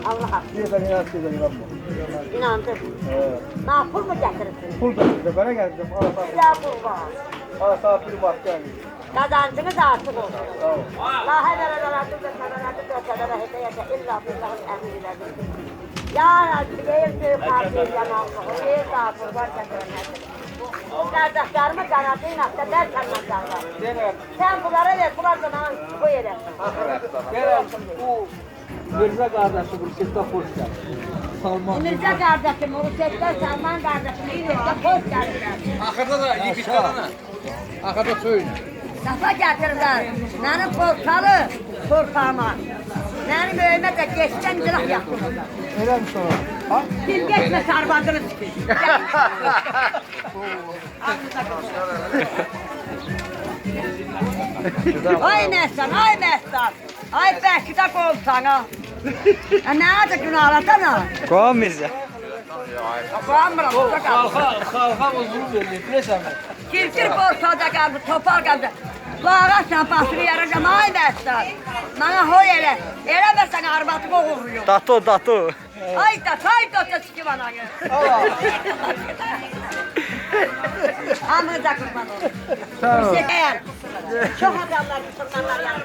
Allah'a. Bir ben inançsızım inanma. İnandım. Na pul mu getirirsin? Pul da size bana geldim. Ya kurban. Sağ bir bak yani. Kazancınız artık olsun. La helal helal da sana hidayete illa billahın emriyle. Ya Rabbi değilsin kardeşim Allah'ım. Değil daha kurban getirin. Kardeşlerimi kanatıyla da derken nazarlar. Sen bunlara ver, bunlar sana koy edersin. Gel bu Mirza kardeşi bu sırtta hoş geldin. Salman. Mirza kardeşim, Ruset'ten Salman kardeşim, İngiliz'de hoş geldiler. Ahırda da iyi bitti ana. Ahırda söyle. Safa getirirler. Benim korkalı, korkama. Benim öyme de geçten zırh yaptırırlar. Öyle mi sonra? Ha? Kim geçme sarmadınız ki. Ay Mestan, ay Mestan. Ay Bekir'de kol sana. Ne adı günahlatana? Koyamıyoruz ya. Koyamıram, burada kaldı. Halka bozulur belli. Neyse mi? Kirkir bortada kaldı, topal kaldı. Bu ağaçla basını yaracağım, ay Mestan. Bana hoy ele. Elemezsen arbatı boğuruyor. Dato. Ay da çıkı bana gel. Amrıca kurban olur. Sağ ol. Eğer çok adamlar, Müslümanlar yanında.